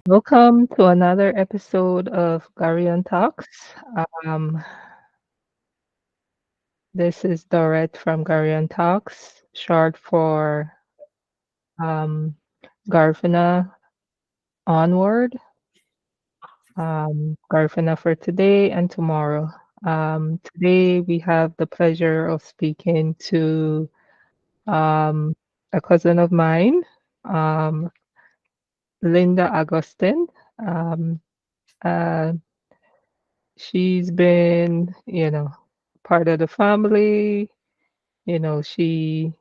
Welcome to another episode of Gari-On Talks. Um, this is Dorette from Gari-On Talks, short for um, Garifuna Onward. Garifuna for today and tomorrow. Today we have the pleasure of speaking to um, a cousin of mine, um, Linda Augustine. Um, uh, she's been, part of the family. She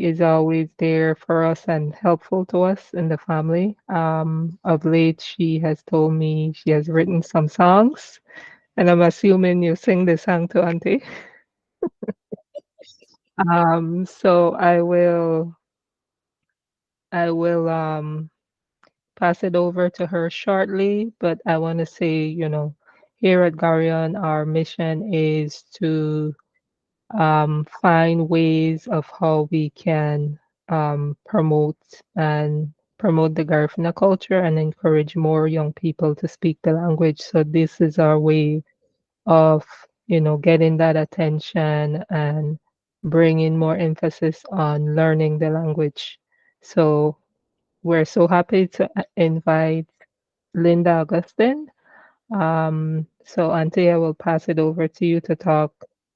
is always there for us and helpful to us in the family. Of late, she has told me she has written some songs, and I'm assuming you sing the song to Auntie. So I will pass it over to her shortly, but I want to say, here at Garion, our mission is to find ways of how we can promote and promote the Garifuna culture and encourage more young people to speak the language. So this is our way of, getting that attention and bringing more emphasis on learning the language. So we're so happy to invite Linda Augustine. So Auntie, I will pass it over to you to talk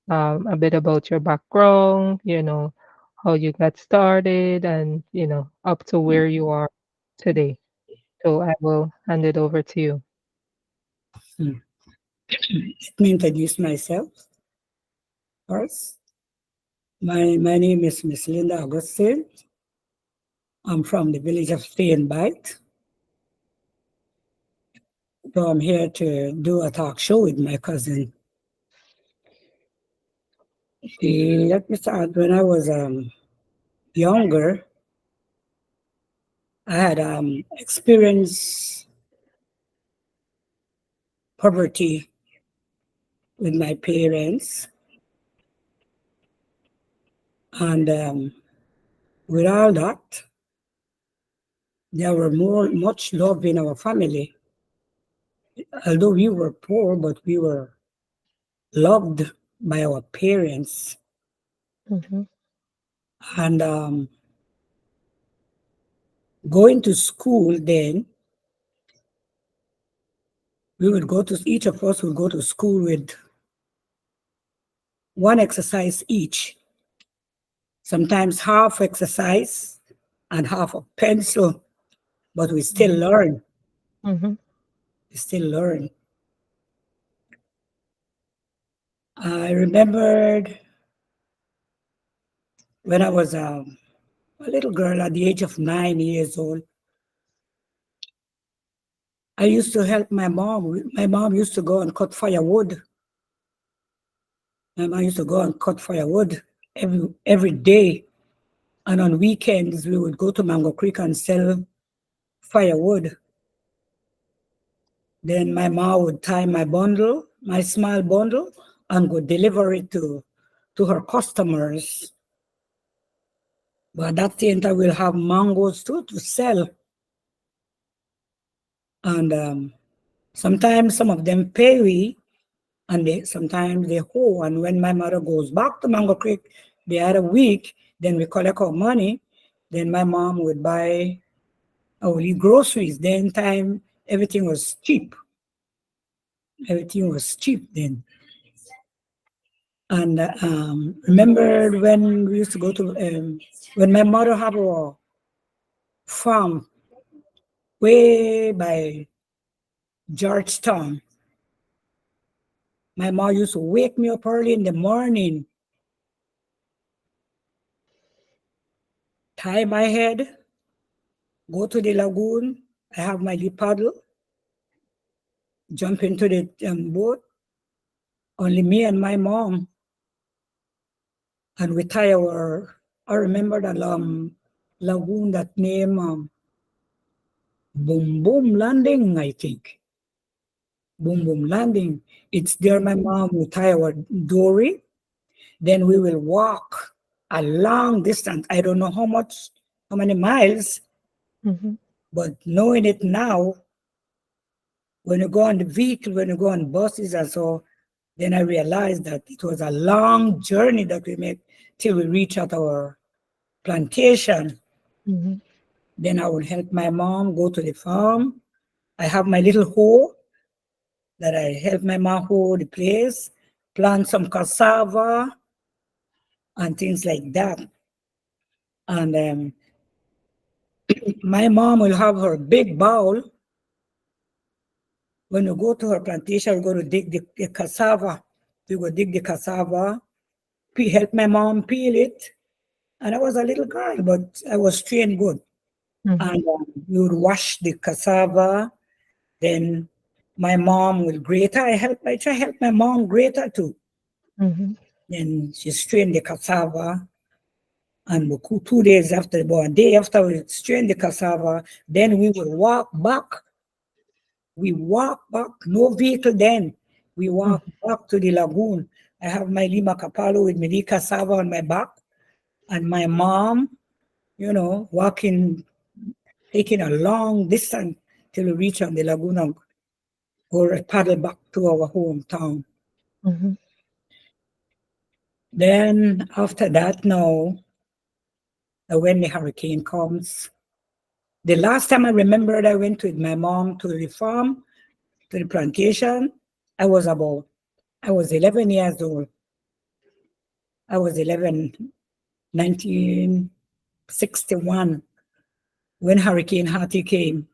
a bit about your background, how you got started and, up to where you are today. So I will hand it over to you. Hmm. Let me introduce myself first. My name is Miss Linda Augustine. I'm from the village of Stay and Bite. So I'm here to do a talk show with my cousin. Let me start. When I was younger, I had experienced poverty with my parents. And with all that, there were much love in our family. Although we were poor, but we were loved by our parents. Mhm, And going to school then, each of us would go to school with one exercise each, sometimes half exercise and half a pencil, but we still mhm, learn. mhm, We still learn. I remembered when I was a little girl at the age of 9 years old, I used to help my mom. My mom used to go and cut firewood. My mom used to go and cut firewood every day. And on weekends, we would go to Mango Creek and sell firewood. Then my mom would tie my bundle, my small bundle, and go deliver it to her customers. But that same time, we'll have mangoes too to sell. And sometimes some of them pay we, and sometimes they hoe. And when my mother goes back to Mango Creek the other week, then we collect our money. Then my mom would buy our groceries. Then time everything was cheap. Everything was cheap then. And remember when we used to go to when my mother had a farm way by Georgetown. My mom used to wake me up early in the morning, tie my head, go to the lagoon. I have my little paddle, jump into the boat. Only me and my mom, and we tie our. I remember that lagoon that name Boom Boom Landing, I think. Boom Boom Landing. It's there. My mom will tie our dory. Then we will walk a long distance. I don't know how many miles, mhm, But knowing it now, when you go on the vehicle, when you go on buses and so, then I realized that it was a long journey that we make till we reach at our plantation. Mhm. Then I would help my mom go to the farm. I have my little hoe that I help my mom hoe the place, plant some cassava and things like that. And my mom will have her big bowl. When you go to her plantation, we go to dig the cassava. We go dig the cassava, help my mom peel it. And I was a little girl, but I was trained good. Mhm. And we would wash the cassava. Then my mom will grate her. I try help my mom grate her too. Mhm. Then she strained the cassava. And 2 days after, about a day after we strained the cassava, then we will walk back. We walk back, no vehicle then. We walk Mhm. back to the lagoon. I have my lima capalo with my cassava on my back, and my mom, walking, taking a long distance till we reach on the lagoon and go paddle back to our hometown. Mhm. Then after that, now, when the hurricane comes, the last time I remembered I went with my mom to the farm, to the plantation, I was about, I was 11 years old. I was 11, 1961, when Hurricane Hattie came.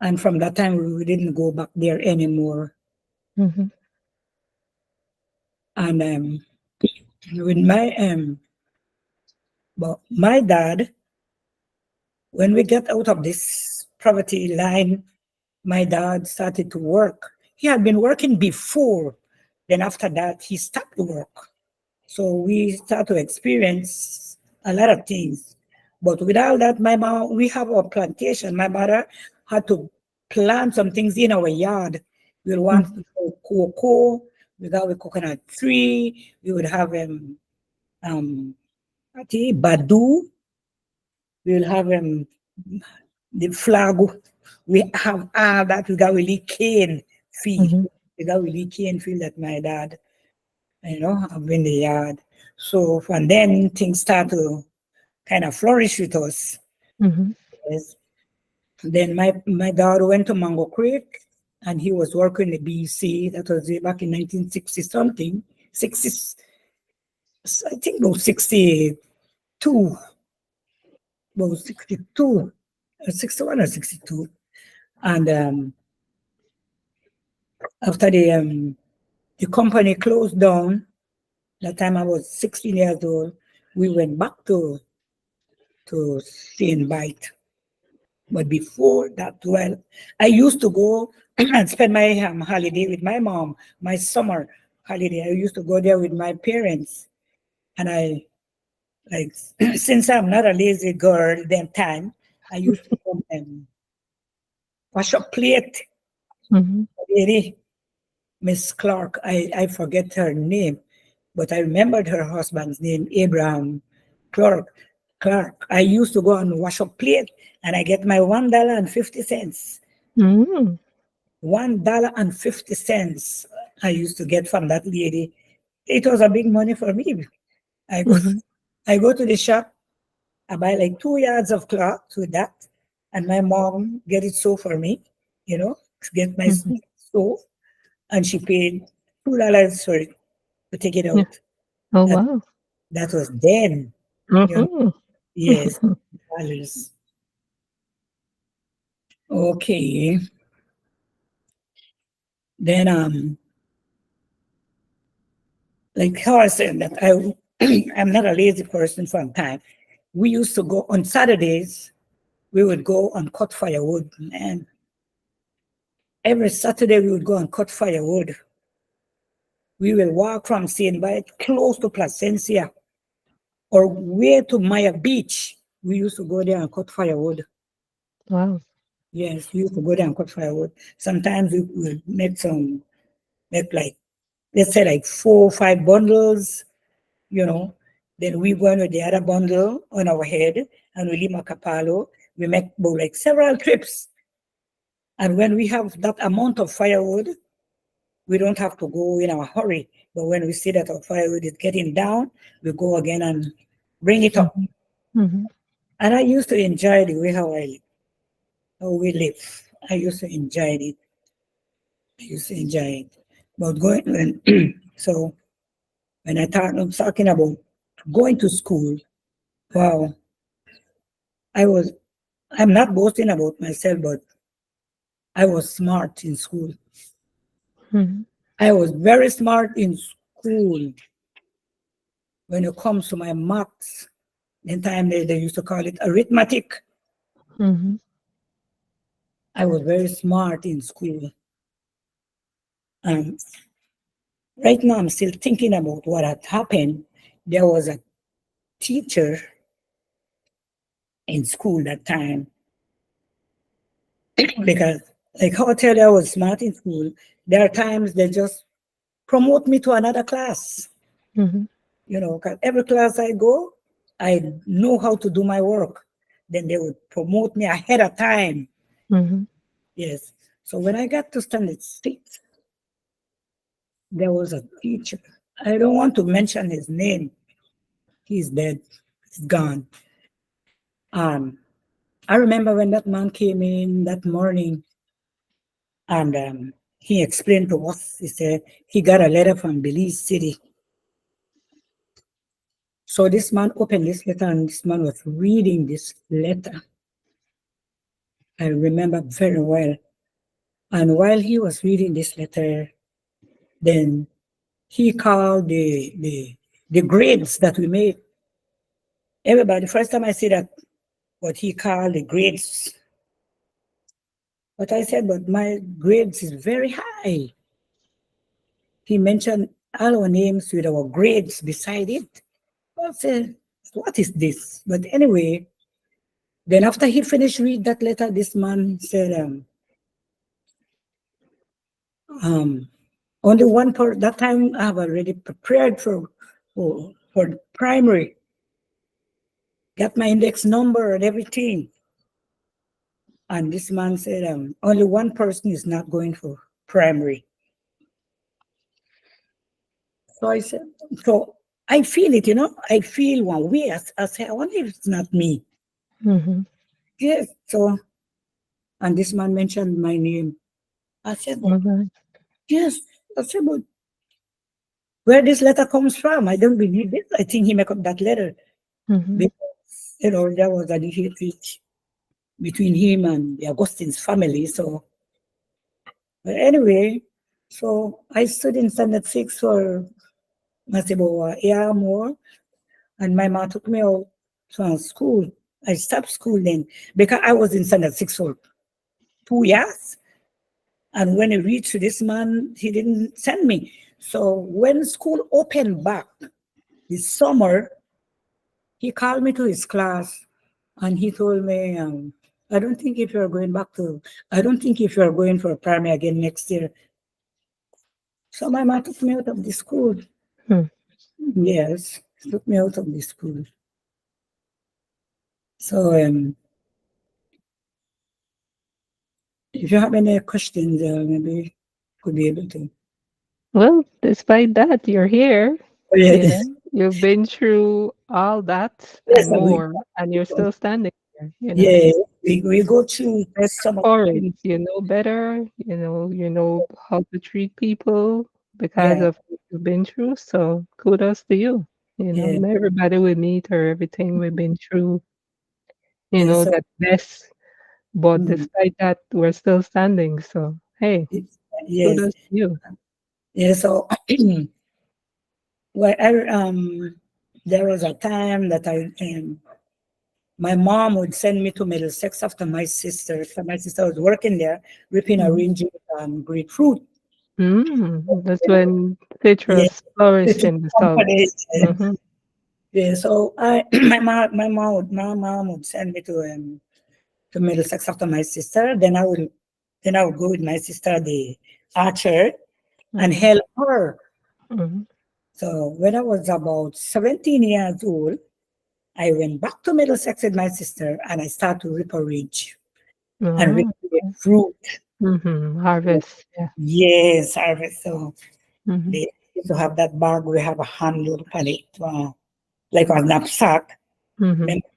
And from that time, we didn't go back there anymore. Mhm. And with my dad, when we got out of this poverty line, my dad started to work. He had been working before. Then after that, he stopped work. So we start to experience a lot of things. But with all that, my mom, we have our plantation. My mother had to plant some things in our yard. We would want Mhm. cocoa, we got a coconut tree, we would have um badu, we will have the flag. We have all that. We got really cane field. Mhm. We got really cane field that my dad, have in the yard. So from then things start to kind of flourish with us. Mhm. Yes. Then my dad went to Mango Creek and he was working in the BC. That was back in 1960 something. 60, I think about 62, about 62, 61 or 62. And after the company closed down, that time I was 16 years old, we went back to St. Bite. But before that, well, I used to go and spend my holiday with my mom, my summer holiday. I used to go there with my parents. And I, like, since I'm not a lazy girl, then time, I used to come and wash up plate. Mhm. Lady, Miss Clark, I forget her name, but I remembered her husband's name, Abraham Clark. Clark. I used to go and wash up plate and I get my $1.50. Mhm. $1.50 I used to get from that lady. It was a big money for me. I go, Mhm. I go to the shop, I buy like 2 yards of cloth with that, and my mom get it sew for me, get my Mhm. sew, and she paid $2 for it to take it Yeah. out. Oh, That wow. that was then, you know. Mhm. Yes, dollars. Okay. Then like how I said that I'm not a lazy person from time. We used to go on Saturdays, we would go and cut firewood. Man, every Saturday we would go and cut firewood. We will walk from St. Bite close to Placencia or way to Maya Beach. We used to go there and cut firewood. Wow. Yes, we used to go there and cut firewood. Sometimes we would make like, let's say like 4 or 5 bundles, you know. Then we go in with the other bundle on our head and we leave Macapalo. We make like several trips. And when we have that amount of firewood, we don't have to go in a hurry. But when we see that our firewood is getting down, we go again and bring it up. Mhm. Mhm. And I used to enjoy the way how we live. I used to enjoy it. I used to enjoy it. But going when so when I'm talking about going to school, wow, I was I'm not boasting about myself, but I was smart in school. Mhm. I was very smart in school when it comes to my maths. In time they used to call it arithmetic. Mhm. I was very smart in school. And right now I'm still thinking about what had happened. There was a teacher in school that time because like how I tell you I was smart in school, there are times they just promote me to another class. Mhm. 'Cause every class I go, I know how to do my work. Then they would promote me ahead of time. Mhm. Yes. So when I got to standard six, there was a teacher. I don't want to mention his name. He's dead. He's gone. Um, I remember when that man came in that morning and he explained to us, he said he got a letter from Belize City. So this man opened this letter and this man was reading this letter. I remember very well. And while he was reading this letter, then he called the grades that we made. Everybody, first time I see that, what he called the grades. But I said, but my grades is very high. He mentioned all our names with our grades beside it. I said, what is this? But anyway, then after he finished read that letter, this man said, um, only one part that time I have already prepared for primary, got my index number and everything. And this man said, only one person is not going for primary. So I said, so I feel it, I feel one way. I say, I wonder if it's not me. Mhm. Yes. So, and this man mentioned my name. I said, but Mhm. yes. I said, but where this letter comes from, I don't believe this. I think he make up that letter Mhm. because, there was a defeat between him and the Augustine's family. So, but anyway, so I stood in standard six for about a year more, and my mom took me out from school. I stopped school then because I was in standard six for 2 years. And when I reached this man, he didn't send me. So when school opened back this summer, he called me to his class and he told me, I don't think if you're going back to, I don't think if you're going for primary again next year. So my mom took me out of the school. Mhm. Yes, took me out of the school. So if you have any questions, maybe could be able to. Well, despite that, you're here. Oh, yeah, You know, you've been through all that yes, and more, and you're still standing here, yeah, we go through Better some of for the it. things. You know better, you know how to treat people because Yeah, of what you've been through. So kudos to you. yeah, Not everybody we meet or everything we've been through, yeah. So that best. But mm, despite that, we're still standing. So hey, yes, kudos to you. yeah. So well, there was a time that my mom would send me to Middlesex after my sister. So my sister was working there, ripping, Mhm. arranging grapefruit. That's You know, when yeah, citrus flourished little in the south. company. Mm-hmm. Yeah, so my mom would send me to Middlesex after my sister. Then I would go with my sister the Archer and Mm-hmm. help her. Mm-hmm. So when I was about 17 years old, I went back to Middlesex with my sister and I started to rip a ridge and rip Oh, the fruit. harvest. Yeah. Yes, harvest. So Mhm, they used to have that bag, we have a handle on it, like a knapsack. mhm, Remember,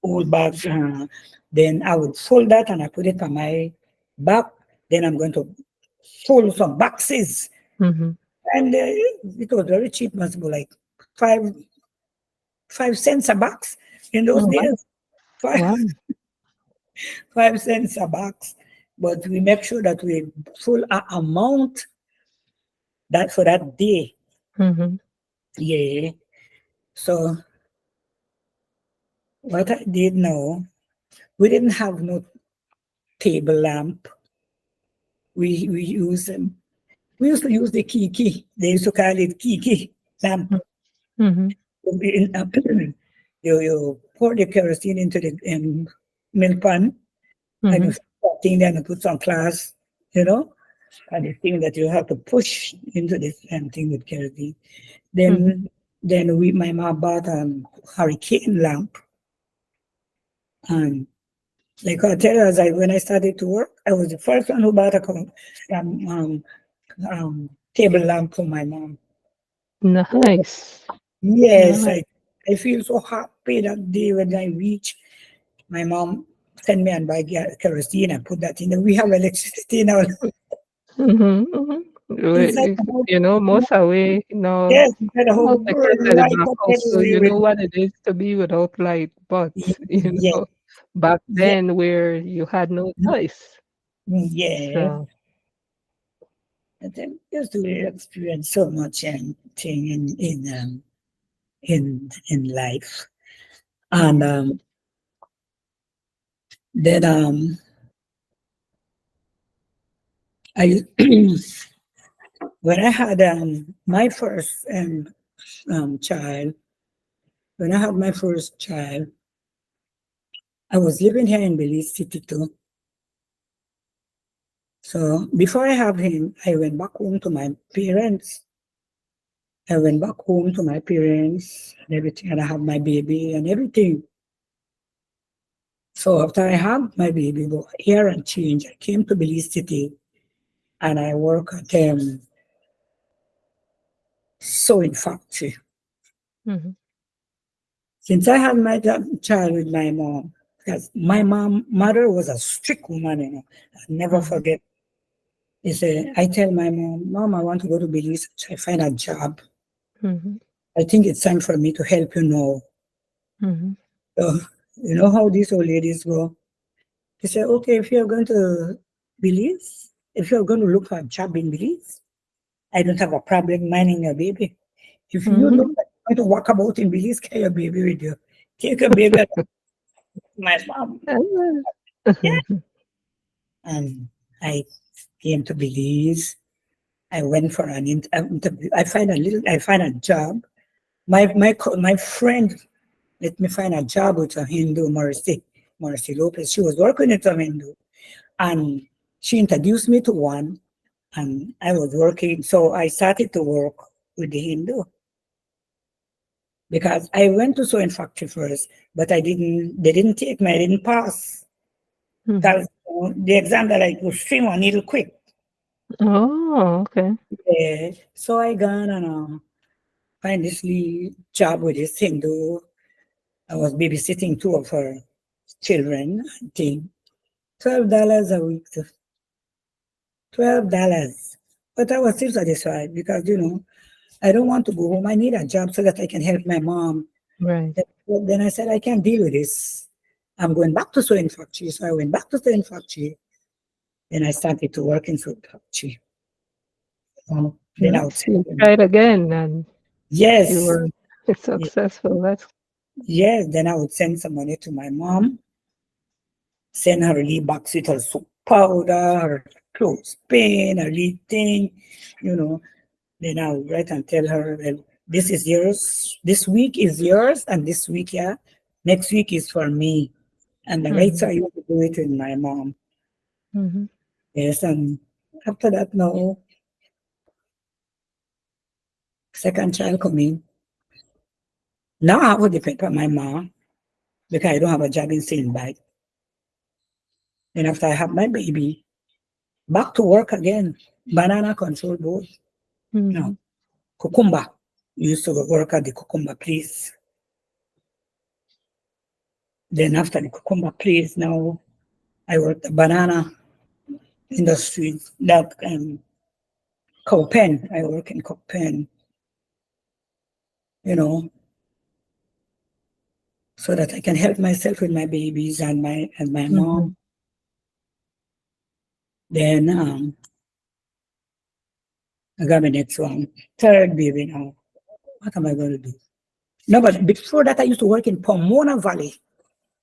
old bag. Then I would fold that and I put it on my back. Then I'm going to fold some boxes. mhm. And it was very cheap, must be like five 5 cents a box in those Oh, wow. days. Five, Wow. 5 cents a box. But we make sure that we full amount that for that day. Mhm, Yeah. So what I did now, we didn't have no table lamp. We use we used to use the kiki. They used to call it kiki lamp. mhm, In, you pour the kerosene into the milk pan and you mhm, put that thing there and put some glass, you know, and the thing that you have to push into this thing with kerosene. mhm. Then my mom bought a hurricane lamp, and like I tell you, when I started to work, I was the first one who bought a um, um, table lamp for my mom. Nice. Yes, Nice. I feel so happy that day when I reach. My mom sent me and buy kerosene and put that in there. We have electricity now Mhm, mhm. inside the house. Most away, Yes, inside the house, because burn at the light back up also, you everywhere. know what it is to be without light, but, you Yeah, know, back yeah, then where you had no choice. yeah. So, And then used to experience so much and thing in life. And then I when I had my first child, when I had my first child, I was living here in Belize City too. So before I have him, I went back home to my parents. I went back home to my parents and everything, and I have my baby and everything. So after I had my baby, the year and change, I came to Belize City and I work at sewing factory. mhm, Since I had my child with my mom, because my mother was a strict woman, I never mhm, forget. He said, I tell my mom, I want to go to Belize, so I find a job. mhm, I think it's time for me to help you now. mhm, So, you know how these old ladies go? They say, okay, if you're going to Belize, if you're going to look for a job in Belize, I don't have a problem minding your baby. If you mhm. look like you're going to walk about in Belize, carry your baby with you. Take your baby. My mom, yeah. And I came to Belize. I went for an interview. I find a job. My friend let me find a job with a Hindu, Mercy Lopez. She was working at a Hindu, and she introduced me to one, and I was working. So I started to work with the Hindu because I went to sewing factory first, but I didn't. They didn't take me. I didn't pass Mhm. because the exam that I could string one needle quick. Oh, okay. Yeah. So I gone and find this job with this Hindu. I was babysitting two of her children. I think $12 a week. $12. But I was still satisfied because, I don't want to go home. I need a job so that I can help my mom. Right. Then I said, I can't deal with this. I'm going back to sewing factory. So I went back to sewing factory. Then I started to work in sewing factory. Then I would Nice. You send, tried again and you yes, were ye- successful. That's yes. Then I would send some money to my mom, send her a little box with her soap powder, her clothespin, her little thing, you know. Then I will write and tell her, well, this is yours. This week is yours, and this week, yeah, next week is for me. And the rates mhm, I used to do it with my mom. mhm. Yes, and after that, now, second child coming. Now I have to depend on my mom. because I don't have a job in St. Bite. Then after I have my baby, back to work again. Banana control board. No, Mhm. cucumber. Used to work at the cucumber place. Then after the cucumber place, now I work the banana industry. That cow pen. I work in cow pen. You know, so that I can help myself with my babies and my Mhm. mom. Then I got my next one, third baby now. What am I going to do? No, but before that, I used to work in Pomona Valley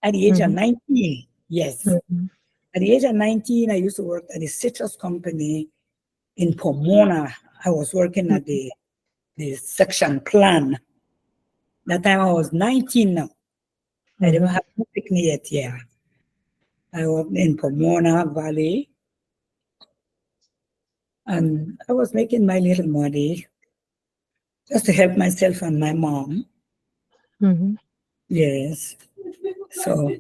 at the age of Mhm. 19. Yes. Mhm. At the age of 19, I used to work at a citrus company in Pomona. I was working at the section plan. That time I was 19 now. I didn't Mhm. have no picnic yet. Yeah. I worked in Pomona Valley and I was making my little money just to help myself and my mom. Mhm. Yes. So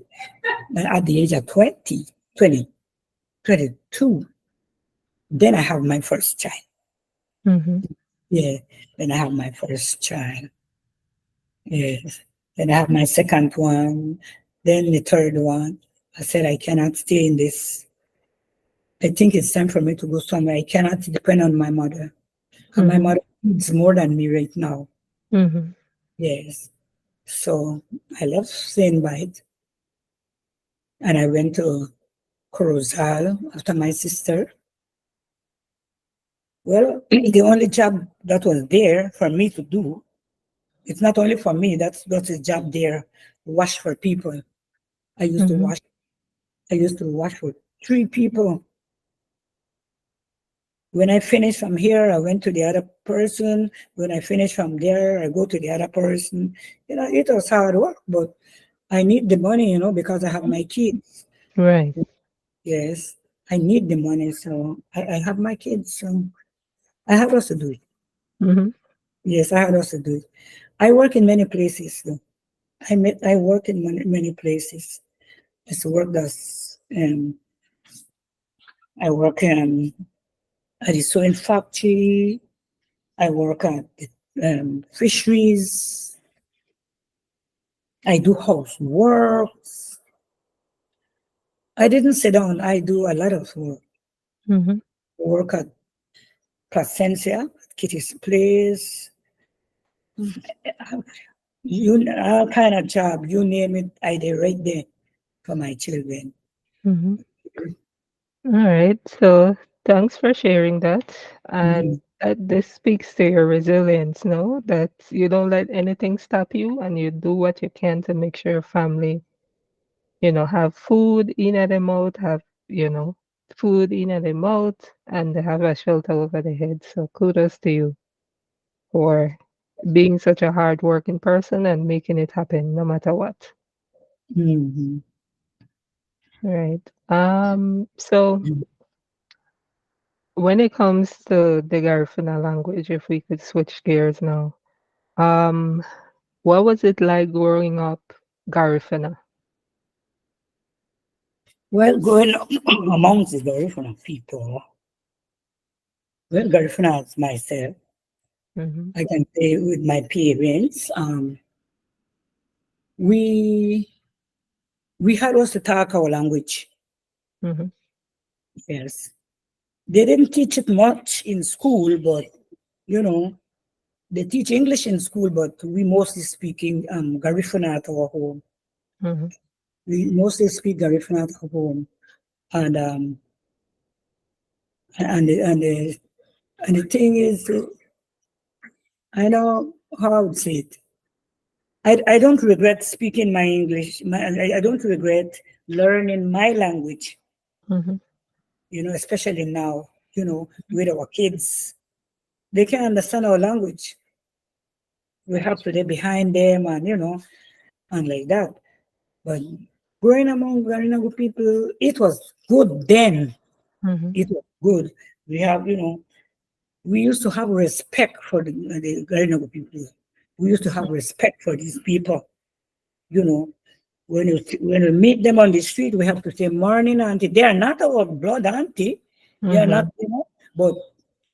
at the age of 22, then I have my first child. Mhm. Yeah. Then I have my first child. Yes. Then I have my second one. Then the third one. I said, I cannot stay in this. I think it's time for me to go somewhere. I cannot depend on my mother. And my Mhm. mother needs more than me right now. Mhm. Yes. So I left St. Bite and I went to Corozal after my sister. Well, the only job that was there for me to do, it's not only for me, that's a job there, wash for people. I used to Mhm. wash, I used to wash for three people. When I finish from here, I went to the other person. When I finish from there, I go to the other person. It was hard work, but I need the money, because I have my kids. Right. Yes, I need the money, so I have my kids, so I have also to do it. Mhm. Yes, I have also to do it. I work in many places, though. I work in many places. It's work that's I work at the sewing factory. I work at the fisheries. I do housework. I didn't sit down. I do a lot of work. Mhm. Work at Placencia, Kitty's place. All kind of job, you name it, I did right there for my children. Mhm. All right. So thanks for sharing that. Mhm. And this speaks to your resilience, no? That you don't let anything stop you and you do what you can to make sure your family, have food in at the mouth, have, food in at the mouth, and they have a shelter over their head. So kudos to you for being such a hardworking person and making it happen no matter what. Mhm. Right. So when it comes to the Garifuna language, if we could switch gears now, um, what was it like growing up Garifuna? Well, going amongst the Garifuna people, well, Garifuna as myself, Mm-hmm. I can say with my parents, we we had us to talk our language. Mm-hmm. Yes, they didn't teach it much in school, but you know, they teach English in school, but we mostly speaking Garifuna at our home. Mm-hmm. We mostly speak Garifuna at our home, and and the, and the, and the thing is, I know how I would say it. I don't regret speaking my English. I don't regret learning my language. Mm-hmm. Especially now. With our kids, they can understand our language. We have to be behind them, and like that. But growing among Garinagu people, it was good then. Mm-hmm. It was good. We have, we used to have respect for the Garinagu people. We used to have respect for these people, you know. When we meet them on the street, we have to say morning, auntie. They are not our blood auntie. They are not, Mhm. but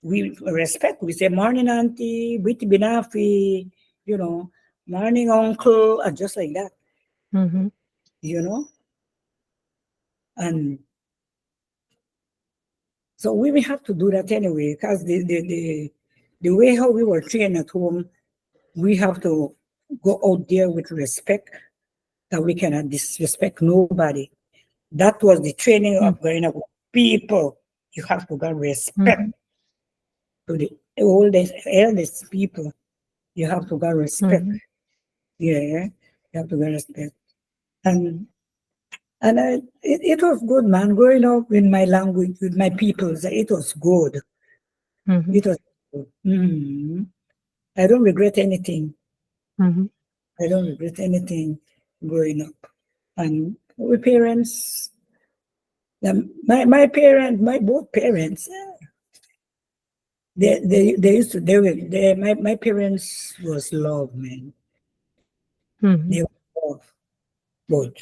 we respect. We say morning, auntie, biti binafi, you know, morning, uncle, and just like that, Mhm. you know. And so we will have to do that anyway, because the way how we were trained at home, we have to go out there with respect that we cannot disrespect nobody. That was the training Mhm. of growing up with people. You have to give respect Mhm. to the oldest, eldest people. You have to give respect. Mhm. Yeah, you have to give respect. And it was good, man. Growing up in my language, with my peoples, it was good. Mhm. It was good. I don't regret anything. Mhm. I don't regret anything growing up. And we parents, my parents, my both parents, they used to my parents was love, man. Mhm. They were love. But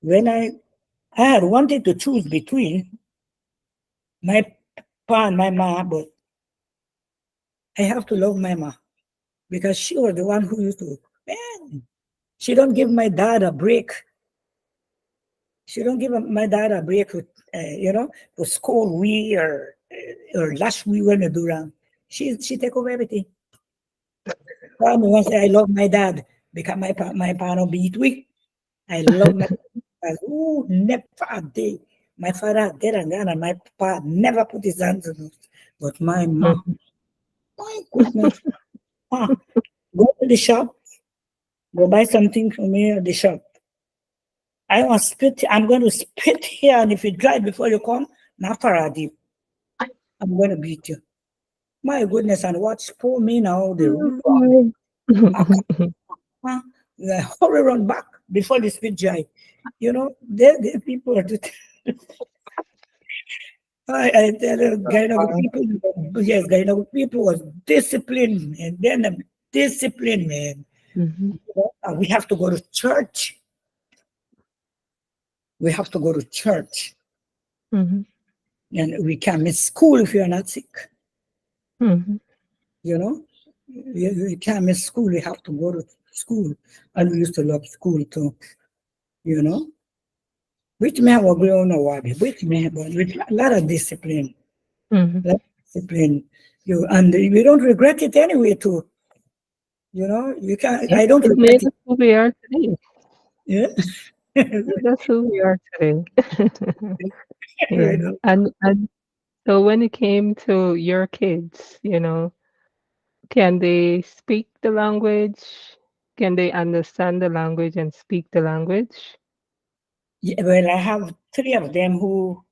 when I had wanted to choose between my pa and my ma, but I have to love my ma because she was the one who used to, man, she don't give my dad a break. She don't give my dad a break with, to scold we or lash we when we do wrong. She take over everything. Tell me once I love my dad because my partner beat we. I love my dad. Ooh, never a day. My father dead and gone, and my papa never put his hands on us. But my ma, Mhm. my goodness, ma, go to the shop, go buy something for me at the shop. I want spit. I'm going to spit here, and if you drive before you come, not paradi. I'm going to beat you. My goodness, and watch for me now. They run Mhm. back, they hurry run back before the speed drive. The people are just, I tell you, Gainago people, yes, Gainago people was disciplined, and then the discipline, man. Mhm. And we have to go to church. We have to go to church, Mhm. and we can't miss school if you're not sick. Mhm. You know, we can't miss school. We have to go to school, and we used to love school too. You know, which man will grow no wabi, which man, but with a lot of discipline, Mhm. lot of discipline. And we don't regret it anyway. Too, you can. Yeah, I don't it regret made it. us who we are today. Yeah, Made us who we are today. Yeah, right now. and so when it came to your kids, can they speak the language? Can they understand the language and speak the language? Yeah, well, I have three of them who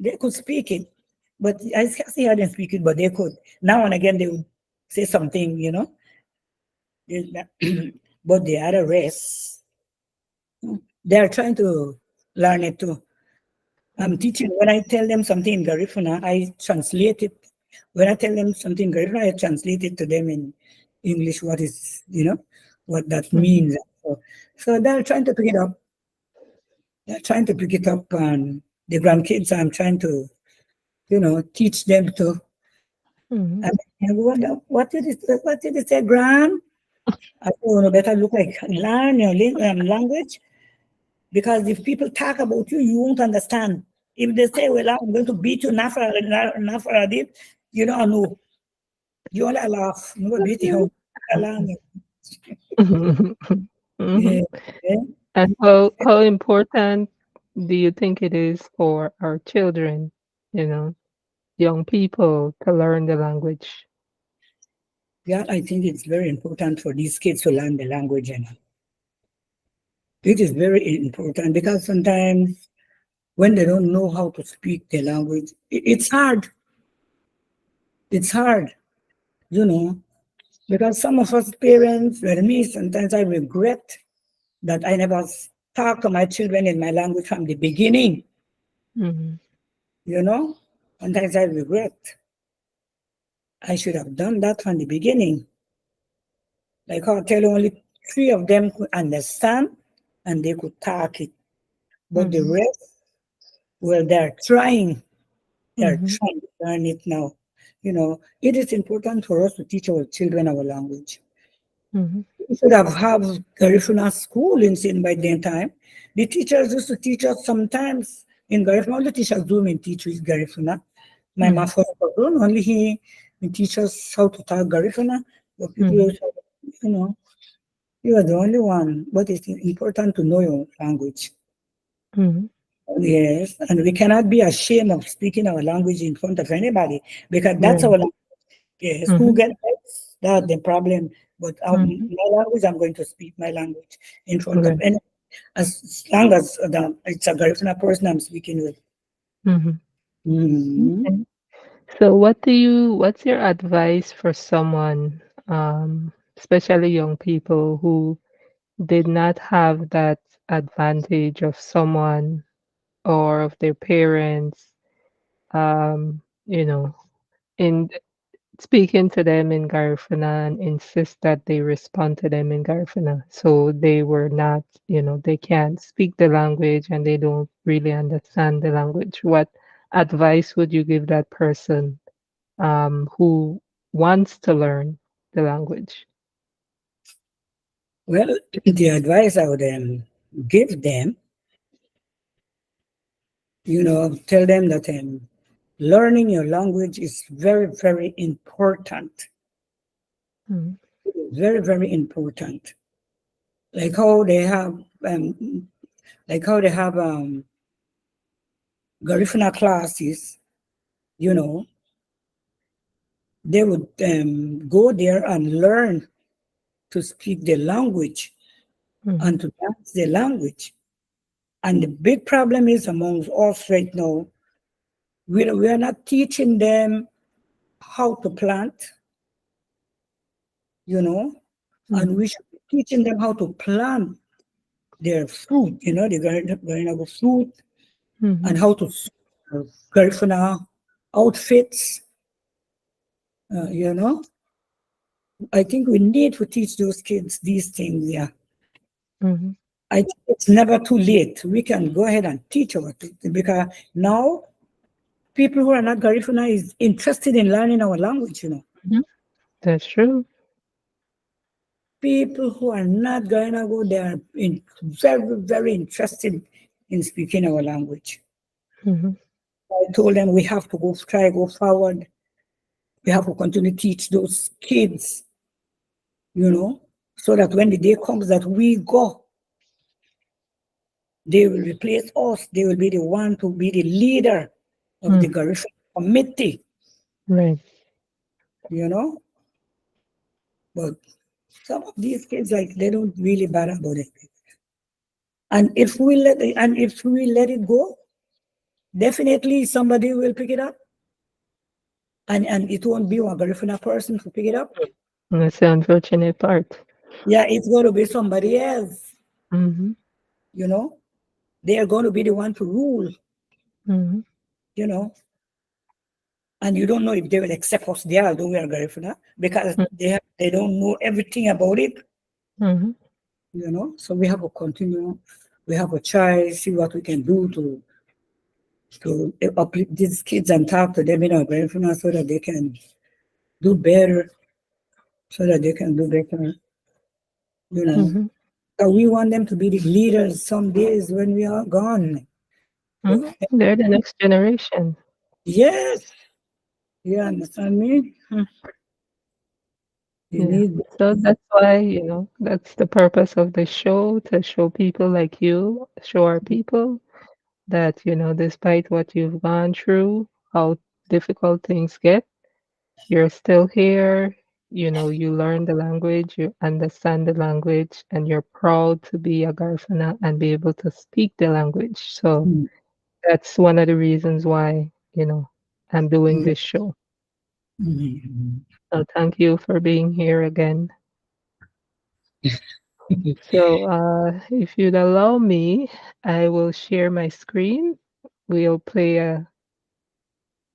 they could speak it, but I can't say how they speak it, but they could. Now and again, they would say something, but the other rest, they are trying to learn it too. I'm Mhm. teaching, when I tell them something in Garifuna, I translate it. When I tell them something in Garifuna, I translate it to them in English, what that Mhm. means. So they're trying to pick it up. They're trying to pick it up, and the grandkids, I'm trying to, teach them to. Mhm. I mean, what did it say, Gran? I said, "Oh, no, better look like learn your language because if people talk about you, you won't understand. If they say, well, I'm going to beat you, Nafra did, you don't know. You only laugh. No, beat you. Mhm. Yeah, yeah. And how important do you think it is for our children, you know, young people to learn the language? Yeah, I think it's very important for these kids to learn the language. It is very important because sometimes when they don't know how to speak the language, it's hard. It's hard, you know, because some of us parents, well, me, sometimes I regret that I never talk to my children in my language from the beginning, Mhm. you know. Sometimes I regret I should have done that from the beginning. Like I'll tell you, only three of them could understand, and they could talk it. But the Mhm. rest, well, they're Mhm. trying to learn it now. It is important for us to teach our children our language. Mhm. We should have Garifuna school in Sin by then time. The teachers used to teach us sometimes in Garifuna. All the teachers do and teach with Garifuna. My Mhm. first person, only he teach us how to talk Garifuna. But people, Mhm. you know, you are the only one. But it's important to know your language. Mhm. Yes, and we cannot be ashamed of speaking our language in front of anybody because that's our Right. language. Yes, who Mhm. gets vexed, that's the problem. But Mhm. my language, I'm going to speak my language in front of Right. any, as long as it's a Garifuna person I'm speaking with. Mhm. Mhm. Okay. So what's your advice for someone, especially young people who did not have that advantage of someone or of their parents, you know, in speaking to them in Garifuna and insist that they respond to them in Garifuna. So they were not, they can't speak the language and they don't really understand the language. What advice would you give that person who wants to learn the language? Well, the advice I would give them, tell them that learning your language is very, very important. Mm, Very, very important. Like how they have, um, like how they have Garifuna classes, you know, they would go there and learn to speak the language mhm, and to dance the language. And the big problem is amongst us right now, we are not teaching them how to plant, you know, and mhm, we should be teaching them how to plant their fruit, the Garinago fruit, mhm, and how to Garifuna outfits, you know. I think we need to teach those kids these things, yeah. mhm, I think it's never too late. We can go ahead and teach our kids because now people who are not Garifuna is interested in learning our language. mhm. That's true. People who are not Garinago, they are very, very interested in speaking our language. Mhm, I told them we have to go forward. We have to continue to teach those kids, so that when the day comes that we go, they will replace us. They will be the one to be the leader of the mm, Garifuna committee, right. you know. But some of these kids, like, they don't really bother about it. And if we let it go, definitely somebody will pick it up, and it won't be one Garifuna person to pick it up. That's the unfortunate part. Yeah, it's going to be somebody else. Mhm, You know, they are going to be the one to rule. mhm, You know, and you don't know if they will accept us there, although we are Garifuna, because mm, they don't know everything about it. mhm, So we have to continue. We have to try, see what we can do to uplift these kids and talk to them in our Garifuna so that they can do better, so that they can do better. You know, mhm, so we want them to be the leaders some days when we are gone. But mhm. They're the next generation. yes, you understand me? You Yeah. need. So that's why, that's the purpose of the show, to show people like you, show our people that, despite what you've gone through, how difficult things get, you're still here. You learn the language, you understand the language, and you're proud to be a Garifuna and be able to speak the language. So Mhm, that's one of the reasons why, I'm doing mhm, this show. mhm, So thank you for being here again. mhm. So, if you'd allow me, I will share my screen. We'll play a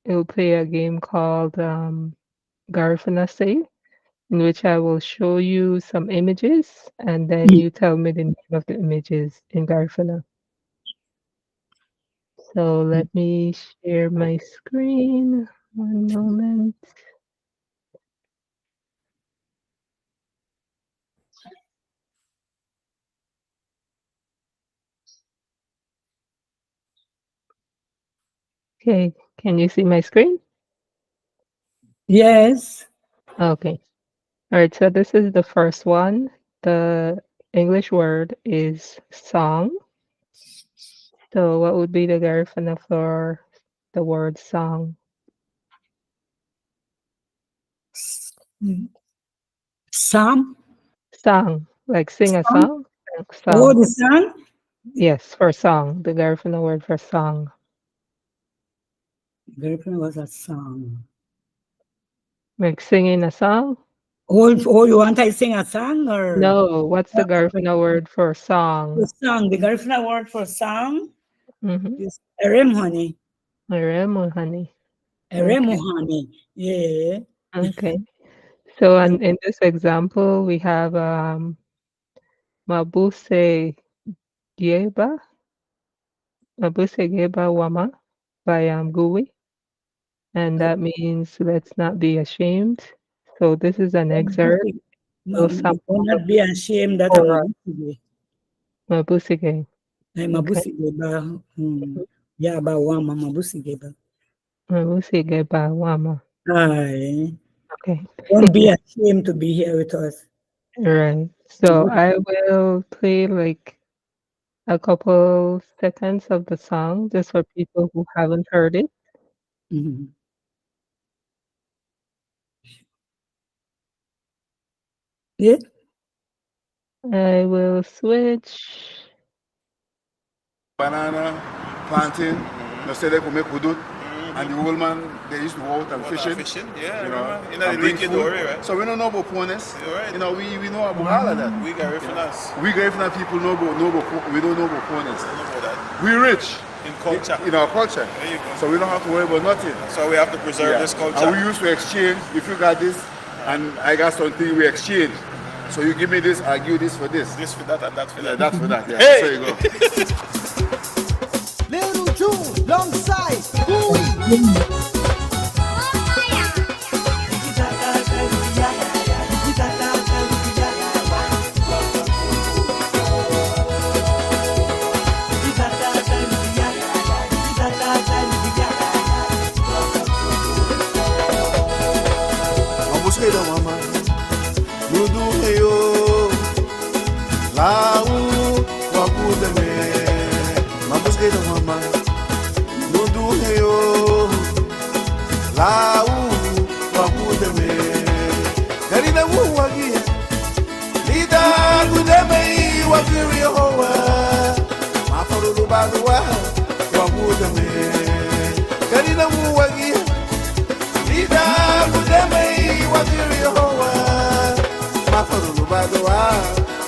we'll play a game called Garifuna Say. in which I will show you some images and then you tell me the name of the images in Garifuna. So let me share my screen. One moment. Okay, can you see my screen? Yes. Okay. All right, so this is the first one. The English word is song. So what would be the Garifuna for the word song? Mm. Sam. Song, like sing a Song. song? Oh, Song. the song. Yes, for song. The Garifuna word for song. Garifuna was a song. Like singing a song? Oh, you want I sing a song or No, what's the Garifuna word for the song? song? The Garifuna word for song Mm-hmm. is erem honey. Remo, honey. Eremu Okay. honey. Yeah. Okay. So in this example, we have Mabuse Gieba, Mabuse Gieba Wama by Gui, and that means let's not be ashamed. So this is an excerpt. We'll sample Will the not be ashamed that I'm a chorus. busy. Mabuse. I'm a Okay. busy ba. Yeah, ba wama mabusige ba. Mabuse Gieba Wama. Hi. Okay. Don't be ashamed to be here with us. Right. So I will play like a couple seconds of the song just for people who haven't heard it. Mhm. Yeah. I will switch. Banana, planting, no say they could make hudud. And the old man, they used to go out and fishing. Yeah, You know, remember? You know, and the bring wicked food. story, right? So we don't know about poorness. You're right. You know, we know about all of that. We Garifunas. We Garifuna people we don't know about poorness. Don't know about that. We rich In culture. in our culture. There you go. So we don't have to worry about nothing. So we have to preserve this culture. And we used to exchange. If you got this and I got something, we exchange. So you give me this, I give you this for this. This for that and that for Yeah, that. that's for that. Yeah. Hey! There you go. Little June, long side, Bowie. Mabusqueira mama, nudu heyo, lau wakudeme. Mabusqueira mama, nudu heyo, lau wakudeme. Garina wagia, lida kudeme wakiri hoa. Mafaru badua wakudeme. Garina wagia. Ida kudeme wakiri hoa mafaru badoa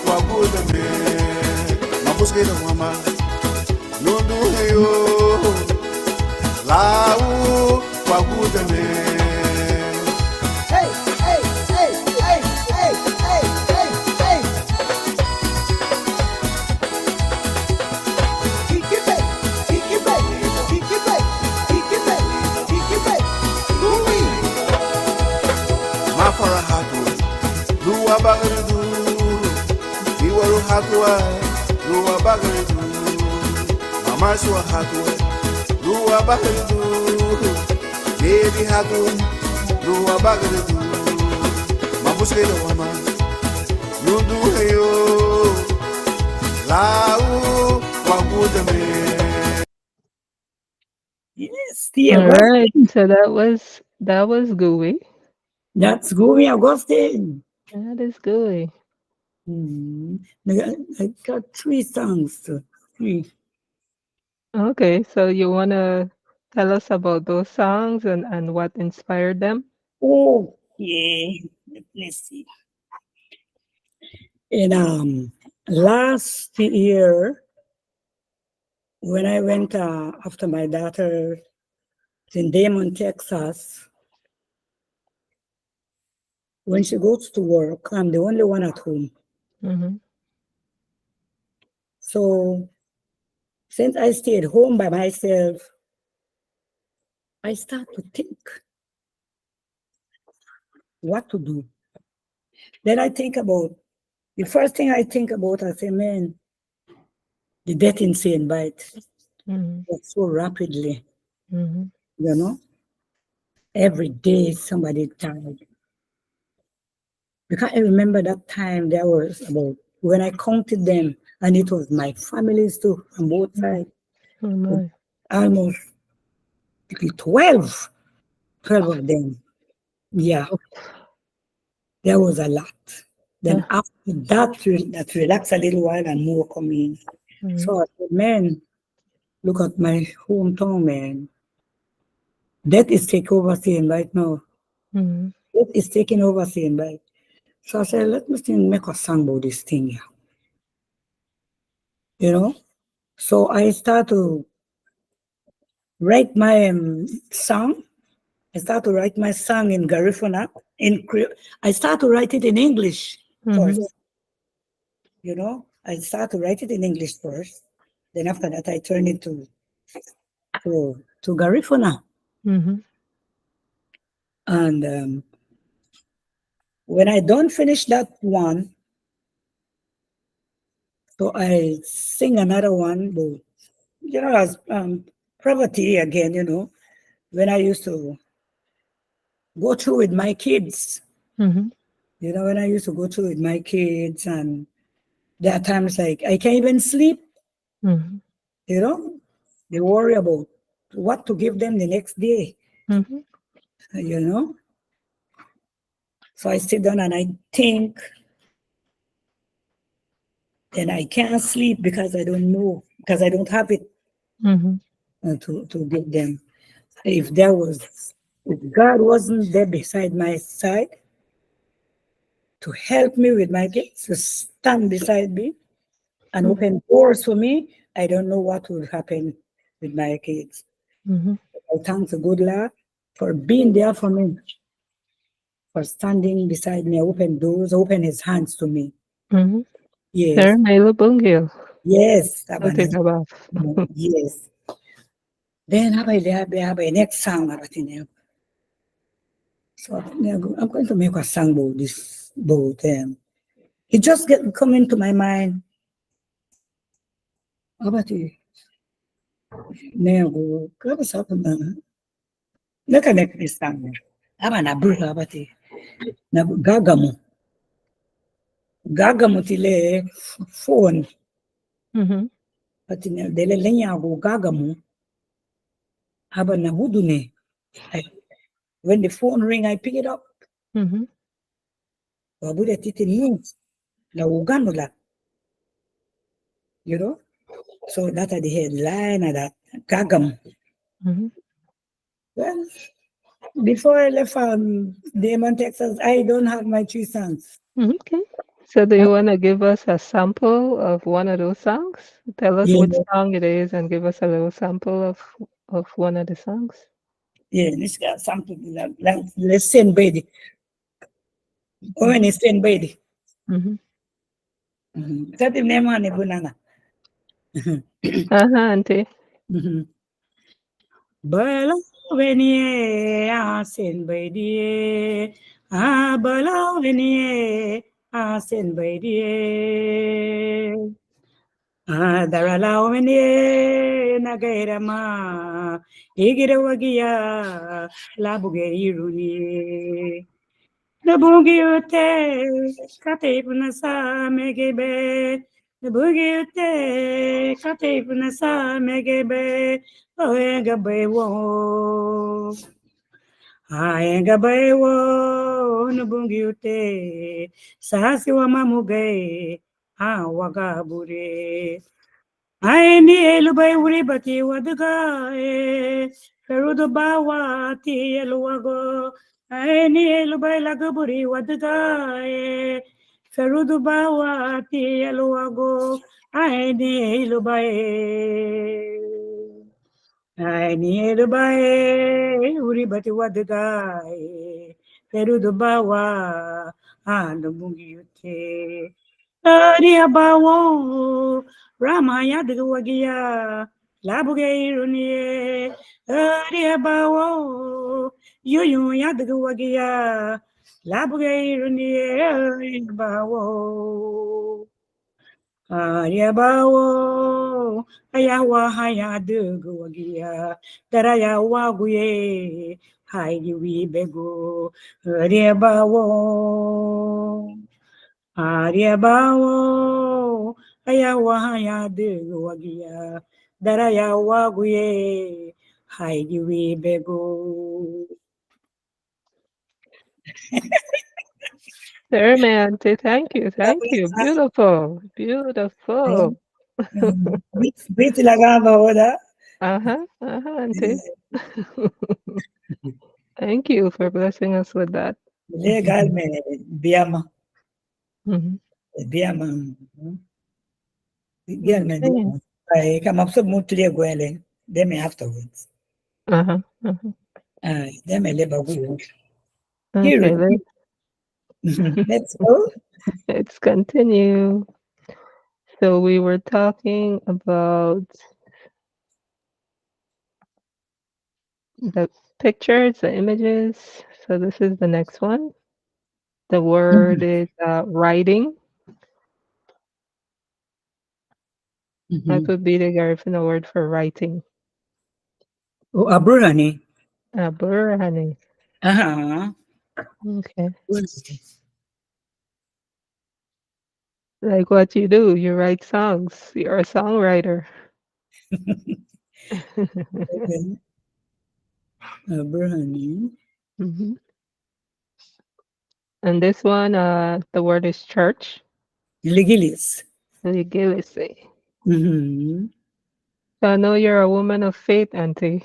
wakudeme mabusqueira mama nundu heyo lau wakudeme Hey, hey, hey, hey, hey, hey, hey, hey. Kiki bay, kiki bay, kiki bay, kiki bay, kiki bay. Bowie. mafara hatu luwa bagredu iwaru hatwa luwa bagredu mamarsuwa hatwa luwa bagredu dedi hatu luwa bagredu mabusqueira wama nundu heyo lau wagudame. Yes, the All right. Augustine. So that was gooey. That's Gumi Augustine. That is gooey. I got three songs. Three. Okay, so you wanna tell us about those songs and what inspired them? Okay. Let me see. In last year, when I went after my daughter in Damon, Texas, When she goes to work, I'm the only one at home. Mhm. So since I stayed home by myself, I start to think what to do. Then I think about the first thing I think about, I say, man, the death insane bite Mhm. so rapidly, Mhm. you know. Every day somebody died. Because I remember that time there was about when I counted them, and it was my families too from both sides, Oh my. almost 12, 12 of them. Yeah, Oh. there was a lot. Then Ah. after that, that relaxed a little while and more coming. Mhm. So I said, man, look at my hometown, man. Death is taking over scene right now. Mhm. Death is taking over scene, right? So I said, let me make a song about this thing, yeah. You know? So I start to write my song. I start to write my song in Garifuna. I start to write it in English Mhm. first. You know, I start to write it in English first. Then after that, I turn it to Garifuna. Mhm. And when I don't finish that one, so I sing another one. As poverty again. When I used to go through with my kids. Mhm. When I used to go through with my kids, and there are times like I can't even sleep. Mhm. You know, they worry about what to give them the next day. Mhm. You know, so I sit down and I think, and I can't sleep because I don't know, because I don't have it Mhm. to give them. If there was, if God wasn't there beside my side to help me with my kids, to stand beside me and Mhm. open doors for me, I don't know what would happen with my kids. Mhm. I thank the good Lord for being there for me, for standing beside me, open doors, open his hands to me. Mhm. Yes, Sir, may lubunggil. yes, Sote Tabanan. kabaf. Yes. Then have a next song about it. So I'm going to make a song about this, about it just get come into my mind. About it. Nego, kaya sa akin na, nakanek this song. Ama na bruha about it. Na gagamo tile phone. Mhm. Pati na dele lenya ako gagamo. Haba na hudune. When the phone ring, I pick it up. Mhm. Wabude titi news. La ugano la, you know. So that are the headline of that gagam. Mhm. Well, before I left Damon, Texas, I don't have my 3 sons. Okay. So do you wanna give us a sample of one of those songs? Tell us Yeah, which song it is and give us a little sample of one of the songs. yeah, this got something like let's send baby. Oh, when Mhm. it's send baby. Mhm. That the name on the banana. Uh-huh, auntie. Bala when ye send baby. Ah, bala when ye send baby. Darala when ye nagairama. Igira wagia labuge iruni. Nabugi ute katepuna sa megebe. Nabugi ute katepuna sa megebe. Oega bewo. Aega bewo. Nabugi ute. Sasi wa mamuge. Wagabure. Aini elubai uri bati wadgae. Perudo bawa ti eluago. Aini elubai lagaburi wadgae. Perudo bawa ti eluago. Aini elubai. Aini elubai uri bati wadgae. Perudo bawa, ando mungiyute. Adia bawo, Ramaya de Wagia, Labuge Runie, Adia bawo, Yuyu Yadagawagia, Labuge Runie, bawo. Ayabawo, ayawa hayaduguagia, darayawa guye, hayi we bego, Ariabawo, Ariabawo, ayawa hayaduguagia, darayawa guye, hayi we bego. Certainly, Auntie. Thank you. Beautiful, beautiful. Biti lagaba oda. Auntie. Thank you for blessing us with that. Legal me biama Mhm. biama girl me Okay. I come up so mutli gwele them afterwards. Uh-huh. Uh-huh. Them a labor good. Here, Okay, let's go. let's continue. So we were talking about the pictures, the images. So this is the next one. The word is writing. That would be the Garifuna word for writing. Oh, abrurani. Burhani. Uh-huh. Okay. Like what you do, you write songs. You're a songwriter. Abrurani. Mhm. And this one, the word is church. Ligilis. Ligilisi. Mm-hmm. So I know you're a woman of faith, Auntie.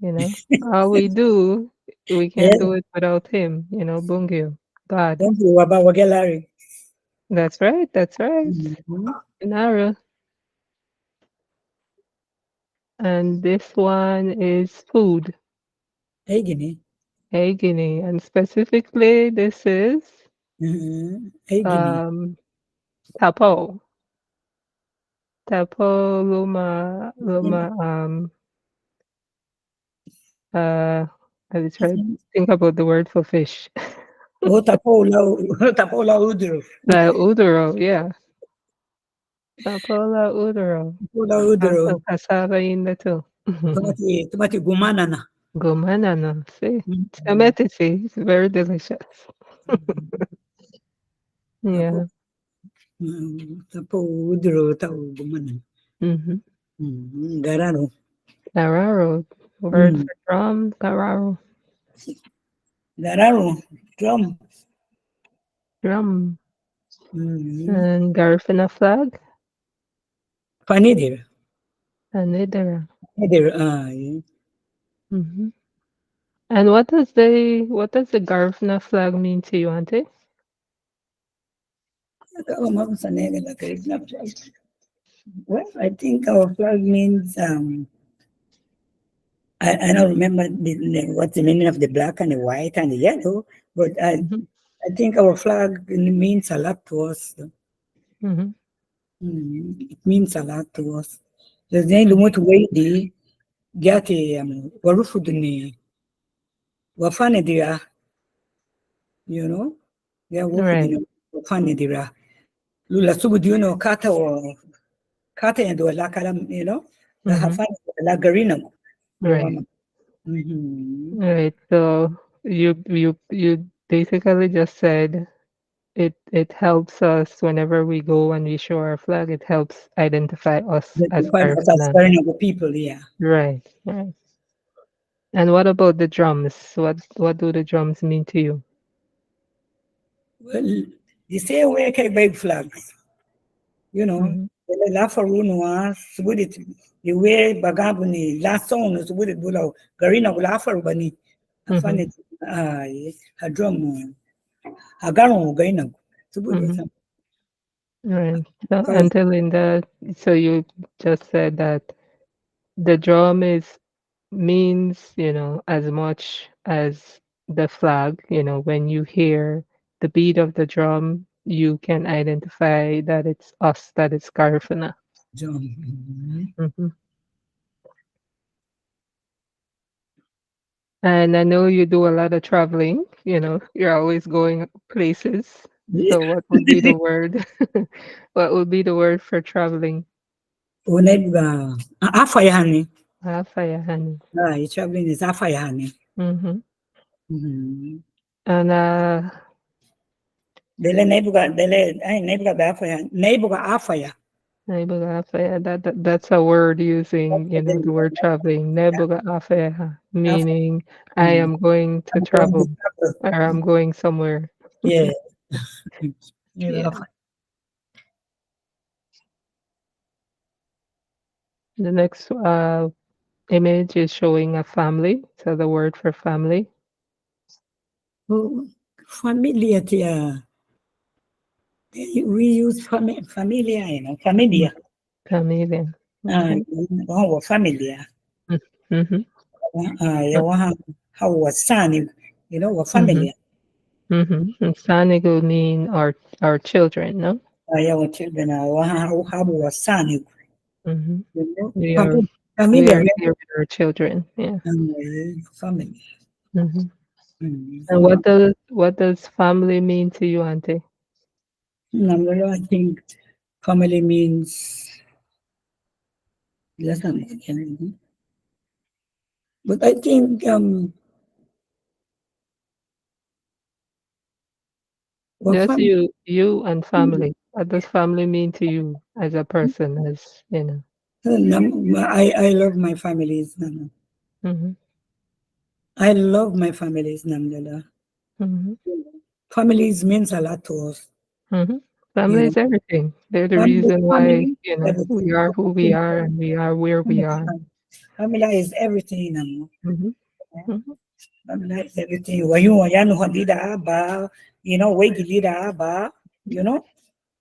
You know, all we do, we can't Yeah, do it without him. You know, Bungyo, God. don't you about Wagelari. That's right. That's right. Mm-hmm. Inara. And this one is food. Hey, Guinea. Hey, Guinea. And specifically, this is Mm-hmm. Hey, Guinea. um, tapo. Tapo luma, uh, I was trying to think about the word for fish. Oh, tapola, tapola udru. La udoro, yeah. Tapola udoro. Tapola udru. So cassava in the too. Tomati gumanana. Gomanana, see? Mm-hmm. Cemetisi, it's very delicious. Tapo, Yeah. tapo udru, tau gumanana. Mm-hmm. Garano. Gararo, word Mm. for drum, gararo, Garano. Drum. drum. Mm. And Garifuna flag, Panidir. and Idara. Panidir. Yeah. Mm-hmm. And what does the Garifuna flag mean to you, Auntie? Well, I think our flag means I don't remember what's the meaning of the black and the white and the yellow, but Mm-hmm. I think our flag means a lot to us. Mm-hmm. It means a lot to us. لأن لموت ويدي جاتي ورفضني وفاني ديرا you know ya Right. wofudini wafani dira lula subu diuno kata ya do la kala la Mm-hmm. hafani la garina do Right. wama. Mhm. Right. So you basically just said it helps us whenever we go and we show our flag, it helps identify us The as find us as Garifuna. Garina people, yeah. Right. Right. And what about the drums? What do the drums mean to you? Well, the same way I big flags, Mm-hmm. the lafarunwa, subudit, the way bagabuni, last song is subudit bulo, Garina will offer bani, a Mm-hmm. funny, a drum, a garon gaina, Mm-hmm. subudit. Right. So until in the so you just said that the drum is means, as much as the flag, when you hear the beat of the drum, you can identify that it's us, that it's Garifuna. John. Hmm. And I know you do a lot of traveling, you're always going places. Yeah. So what would be the word? What would be the word for traveling? Unaibuga afayahani. Afaya, honey. You traveling is afayahani. Mm-hmm. Mm-hmm. And Dele neighbor afaya. Neighbor afaya. Nebuga Afaya, that's a word using, the word traveling. Nebuga Afaya, meaning I Mm. am going to I'm going to travel travel. or I'm going somewhere. Yeah. Neighbor Yeah. afaya. The next image is showing a family. So the word for family, Oh, familiar, yeah. We use familiar, familiar. familia. Uh, Mm-hmm. familiar. Mm-hmm. Yeah, how was son, Mm-hmm. familiar. Mm-hmm. And Sanigo mean our children, no? Yeah, what children are, how was son, Mm-hmm. you know, We are familiar, we familiar, are here with our children. Yeah. family. Mm-hmm. And Family. what does family mean to you, Auntie? Number, I think family means less than, but I think well, Just family. you and family. What does family mean to you as a person, I love my families. Mhm, I love my families, Namdala. mhm, Families means a lot to us. mhm. You Family know, is everything. They're the family, reason why, family, we everything. are who we are and we are where we are. Family is everything. Mhm, mhm. Family is everything. When you want to lead ba, where you lead ba, you know.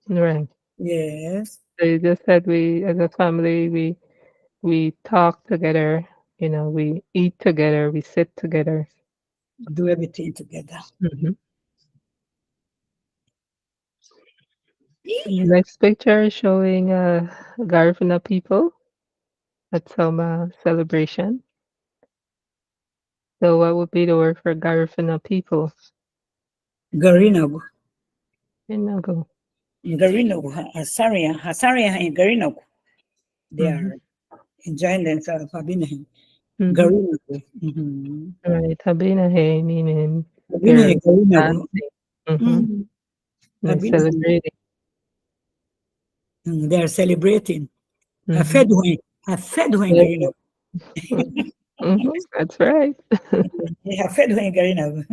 Right. Yes, So you just said we, as a family, we talk together, we eat together, we sit together. do everything together. Mhm. And the next picture is showing Garifuna people at some celebration. So what would be the word for Garifuna people Garinago, in Nago? Garinago, Hasaria, and Garinago. They Mhm. are enjoying themselves. Mhm. Garinago. Mm-hmm. Right. Habinahe meaning they're Garinago. dancing. Mhm. Mm, They're celebrating. They are celebrating. A Mhm. Fedwin, a Fedwin Yeah. Garinago. Mhm. That's right. A Fedwin Garinago.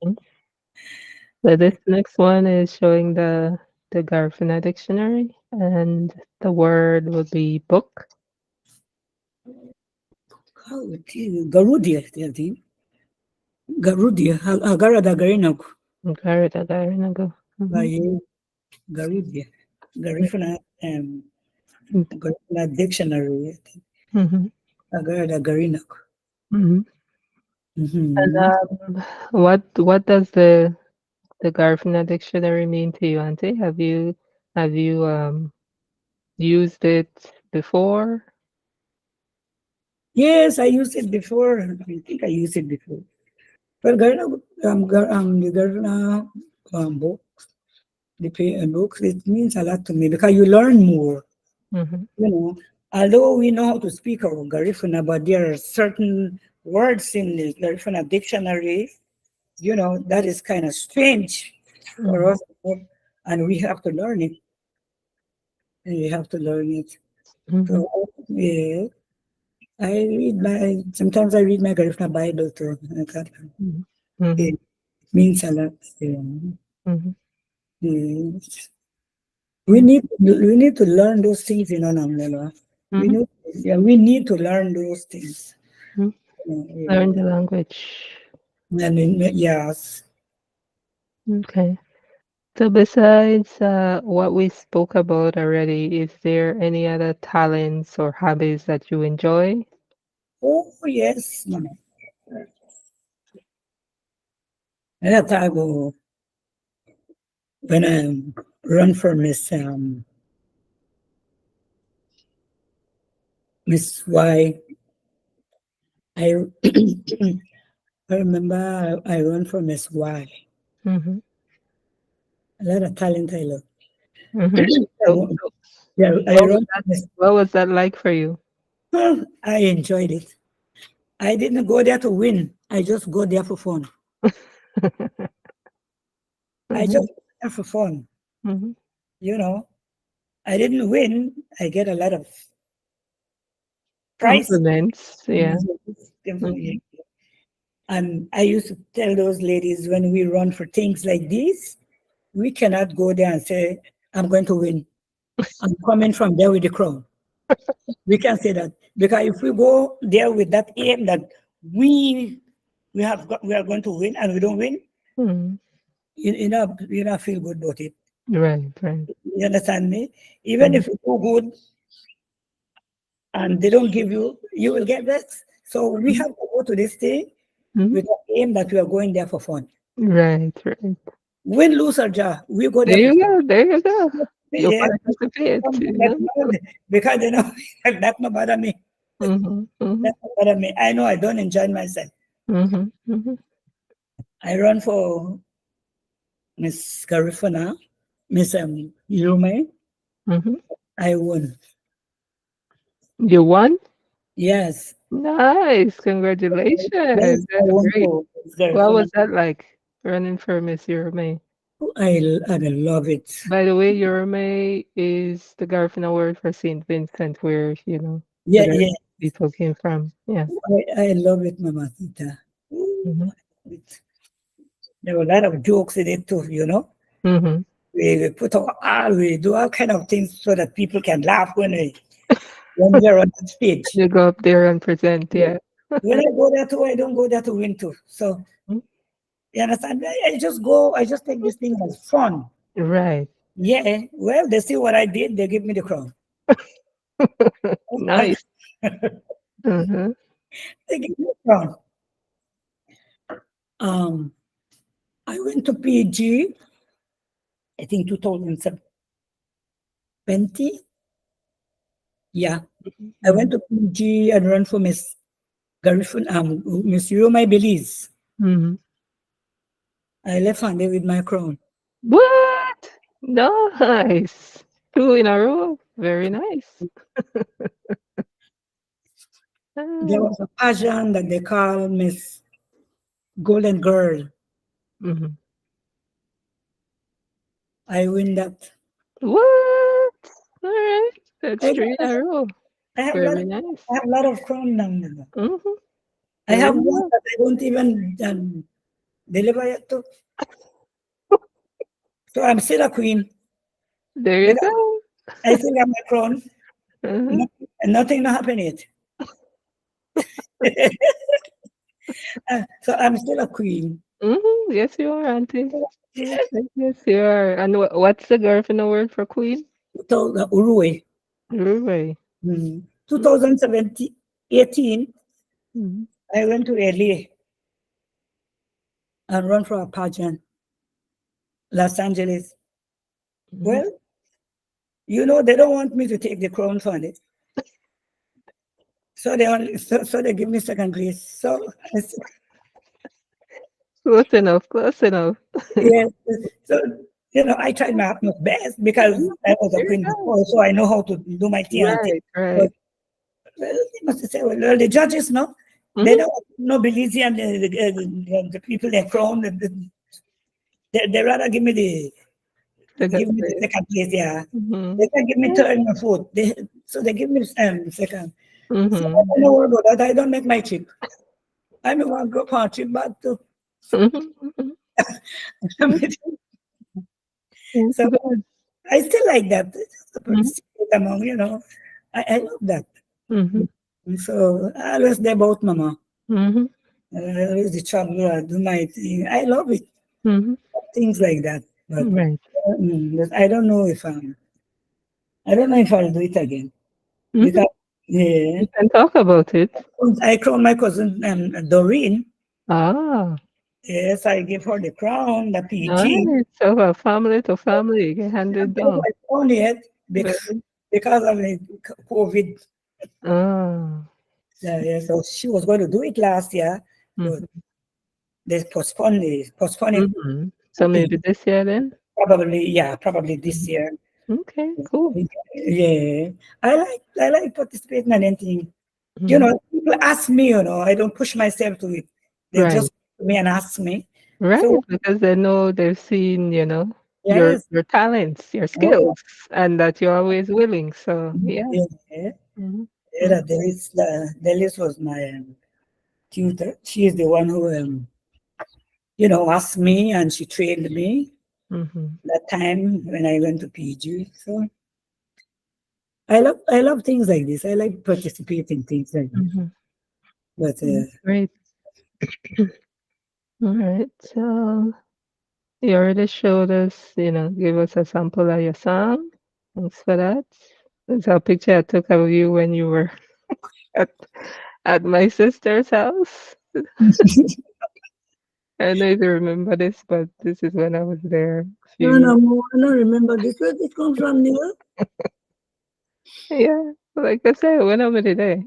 Mhm. So this next one is showing the Garifuna dictionary, and the word would be book. How it is? Garudia, I think. Garudia, Agarada Garinago. Garida Garinago. Mhm. By Garudia. Garifuna, Garifuna Dictionary. Mhm. Agarada Garinago. Mhm. And Mm-hmm. what does the Garifuna dictionary mean to you, Auntie? Have you used it before? Yes, I used it before. I think I used it before. Well, the Garina book, books, it means a lot to me because you learn more. Mhm. You know, although we know how to speak our Garifuna, but there are certain words in the Garifuna dictionary, that is kind of strange for Mhm. us, and we have to learn it. And we have to learn it. Mhm. So, yeah, sometimes I read my Garifuna Bible too. Mhm. Mhm. It means a lot. Yeah. Mhm. Yes. Mhm. We need to learn those things, Namlela. We Mhm. know, yeah, we need to learn those things. Mhm. Learn Yeah. the language. Yes. Okay. So besides what we spoke about already, is there any other talents or hobbies that you enjoy? Oh yes, Mama. That I go when I run for Miss Y. I I remember I run for Miss Y. Mhm. A lot of talent I look. Mhm. So, so Yeah, I what was run for that? Miss. What was that like for you? I enjoyed it. I didn't go there to win. I just go there for fun. I Mhm. just go there for fun. Mhm. You know, I didn't win. I get a lot of prize. Compliments. Yeah. Mhm. And I used to tell those ladies when we run for things like this, we cannot go there and say, I'm going to win. I'm coming from there with the crown. We can say that because if we go there with that aim that we we are going to win and we don't win, Mhm. you not feel good about it. Right. Right. You understand me? Even Mhm. if you do good and they don't give you, you will get vexed. So we Mhm. have to go to this thing Mhm. with the aim that we are going there for fun. Right. Right. Win, lose, or draw, we go There there for you fun. go. There you go. You Yeah, participate. You know. because they know that no bother me. Mhm. Mhm. That no bother me. I know I don't enjoy myself. Mhm. Mhm. I run for Miss Garifuna, Miss Yume. Mhm. I won. You won. Yes. Nice. Yes, Congratulations. I That's won great. for Miss What Garifuna. was that like? Running for Miss Yorme. I love it. By the way, Yorme is the Garifuna word for Saint Vincent, where, the Yeah, yeah. Garifuna people came from. Yeah. I love it, Mama Tita. Mhm. There were a lot of jokes in it too. Mhm. We put we do all kind of things so that people can laugh when we're on the stage. You go up there and present, Yeah. yeah. When I go there too, I don't go there to win too. So Mm. you understand? I just go, I just take this thing as fun. Right. Yeah. Well, they see what I did, they give me the crown. Nice. Mhm. They give me the crown. Um, I went to PG, I think 2020. Yeah. I went Mhm. to PG and ran for Miss Garifuna, Miss Roma Belize. Mhm. I left handed with my crown. What? Nice. 2 in a row. Very nice. There Nice. was a pageant that they call Miss Golden Girl. Mhm. I win that. What? Alright. That's I, 3 in a row. I have a lot. Very nice. I have a lot of crown now. Mhm. I There have you one go. that I don't even deliver yet to. So I'm still a queen There you because go. I still have my crown. Mhm. And nothing not happen yet. So I'm still a queen. Mhm. Yes, you are, auntie. Yes, yes, you are. And what's the Garifuna word for queen? Uruwe. Ruby. 2017, 18, Mhm. I went to LA and run for a pageant, Los Angeles. Mhm. Well, they don't want me to take the crown for it. So they give me second place. So Close enough, close enough. yeah, so I tried my utmost best because Mhm. I was a There you queen go. before, so I know how to do my thing and thing. Right, right. But they must say, well, the judges, no, they Mhm. don't know Belize and the people they crown. They rather give Second me the place. second place. Yeah, they Mhm. can give me Yeah. third and fourth. So they give me second. So I Mhm. don't know about that. I don't make my trip. I'm a one group on trip back too. Mhm. Mhm. Mhm. That's So good. I still like that. To Mhm. participate among, I love that. Mhm. So I always there about mama. Mhm. I always the travel, I do my thing. I love it. Mhm. Things like that. Right. But I don't know if I'll do it again. Mhm. Because yeah, You can talk about it. I crowned my cousin Doreen. Ah. Yes, I give her the crown, the PG. Nice. So family to family, you get handed Until down. I found it Very. because of the COVID. Ah. Yeah, so she was going to do it last year, but Mhm. they postponed it Mhm. So in maybe this year then? probably, yeah, probably this Mhm. year. Okay, cool. Yeah, I like participating in anything. Mhm. People ask me, I don't push myself to it. They Right. just come to me and ask me. Right, So because they know they've seen, yes, your talents, your oh, skills, and that you're always willing. So yeah. yeah, yeah. Mhm. Mm, Yeah, Delis was my tutor. She is the one who asked me and she trained me mhm. that time when I went to PG. So I love things like this. I like participating in things like this. Mhm. But Great. All right. So you already showed us, give us a sample of your song. Thanks for that. There's a picture I took of you when you were at at my sister's house. I don't know if you remember this, but this is when I was there a few no, years. no, I don't remember this. Where it comes from, Neil? Yeah, like I said, when I'm there,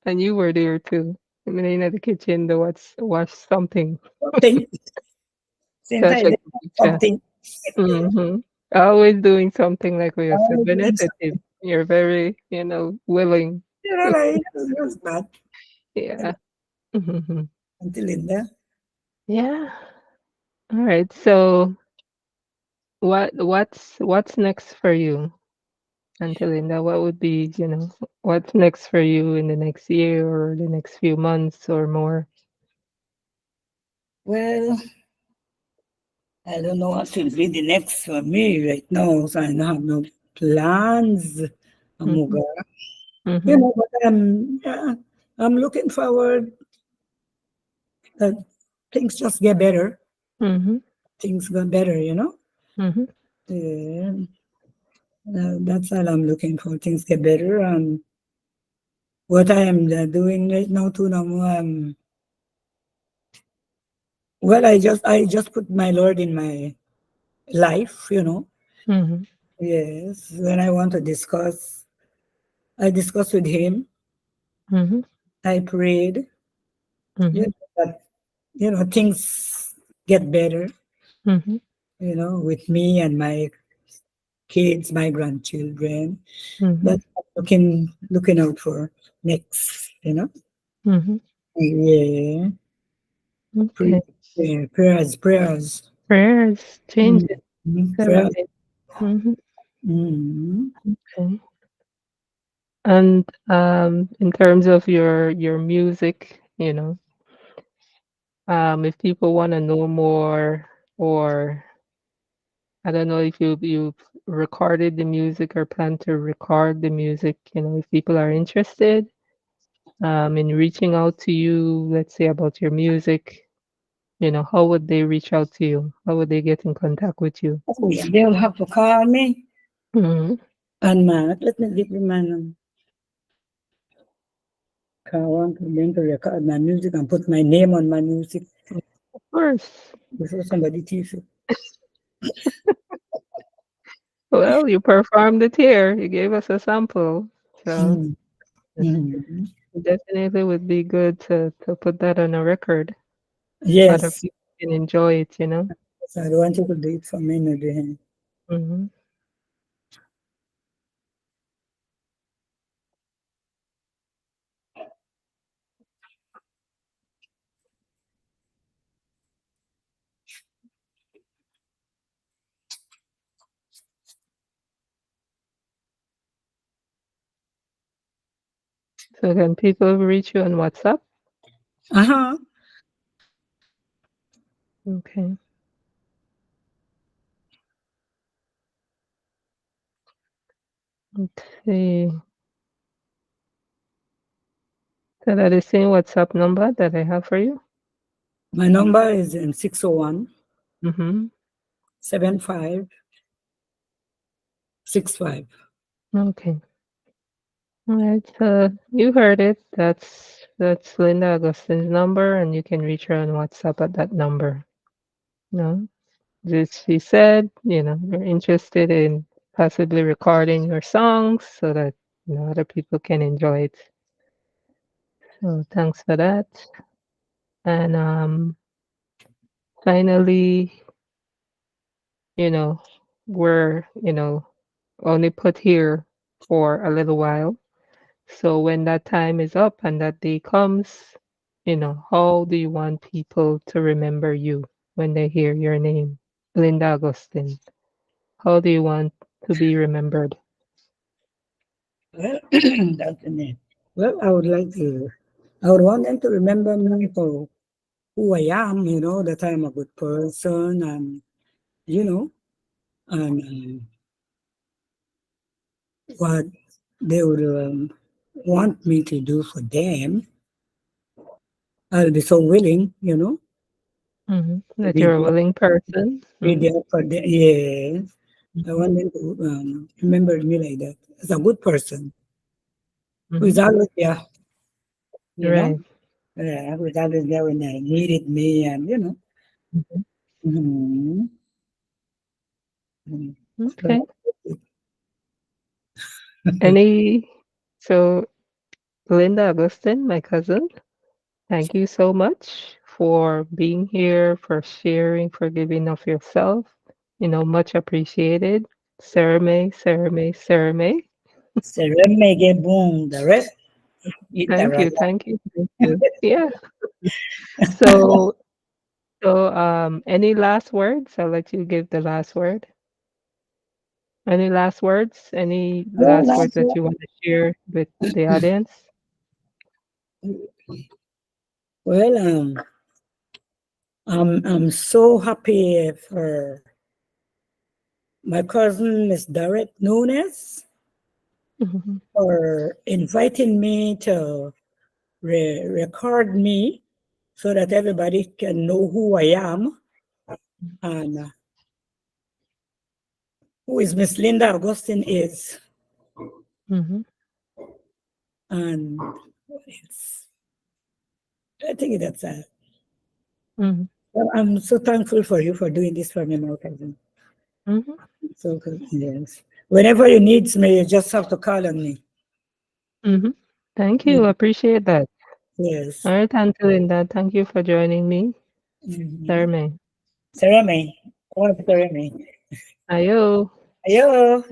and you were there too. I mean, in the kitchen to watch something. Something. Same So I time, check there's the picture. something. Mm-hmm. Always doing something like what you said. Always doing Benefitive. something. You're very, willing. Like, it was bad Yeah. Hmm. until in there. Yeah. All right. So what's next for you, Angelinda? What would be, what's next for you in the next year or the next few months or more? Well, I don't know what will be the next for me right now. So I don't have no plans, Mm-hmm. Amuga. Mm-hmm. But I'm looking forward that things just get better. Mm-hmm. Things get better. Mm-hmm. Yeah, that's all I'm looking for. Things get better. And what I am doing right now too now, well, I just put my Lord in my life. Mm-hmm. Yes, when I want to discuss, I discuss with him. Mm-hmm. I prayed, Mm-hmm. that things get better, Mm-hmm. with me and my kids, my grandchildren. Mm-hmm. But I'm looking out for next. Mm-hmm. Yeah, Okay. prayers. Prayers change it. Prayers. Therapy. Mm-hmm. Mm. Okay. And in terms of your music, if people want to know more, or I don't know if you've recorded the music or plan to record the music, if people are interested in reaching out to you, let's say about your music, how would they reach out to you? How would they get in contact with you? Oh, yeah, they'll have to call me. Hmm. And let me give you my I want them to record my music and put my name on my music Of course. before somebody teaches it. Well, you performed it here. You gave us a sample, so Mm. it Mhm. definitely would be good to put that on a record. Other Yes. people can enjoy it. So I don't want you to do it for me, no, do. Hmm. So can people reach you on WhatsApp? Uh-huh. Okay. Let's see. So that is the same WhatsApp number that I have for you. My number is 601 Mm-hmm. 7565. Okay. All right. So you heard it. That's That's Linda Augustine's number, and you can reach her on WhatsApp at that number. No, just she said, you're interested in possibly recording your songs so that other people can enjoy it. So thanks for that. And finally, you know, we're only put here for a little while. So when that time is up and that day comes, how do you want people to remember you when they hear your name, Linda Augustine? How do you want to be remembered? Well, that's the name. Well, I would want them to remember me for who I am, that I'm a good person, and, you know, and what they would want me to do for them. I'll be so willing, to That you're a willing person. be there for them. Yeah. I want them to remember me like that as a good person who is always there, you know, Right. who is always there when they needed me, and Mhm. mhm, mhm. So, Okay. Any so Linda Augustine, my cousin, thank you so much for being here, for sharing, for giving of yourself. Much appreciated. Sereme, sereme, sereme. Sereme boom, the rest, Thank you, Itarala. thank you, thank you. Yeah. So, any last words? I'll let you give the last word. Any last words? Any Well, last words that you want to share with the audience? well, I'm so happy for my cousin Miss Dorrit Nunes Mhm, for inviting me to record me so that everybody can know who I am and who is Miss Linda Augustine is, mhm, and it's, I think that's mhm, well, I'm so thankful for you for doing this for me, my cousin. mhm, So yes, whenever you need me, you just have to call on me. mhm. Thank you. Mm, Appreciate that. All yes. right, Auntie Linda, thank you for joining me. Mm-hmm. Serme. Sereme, what Sereme? Ayo. Ayo.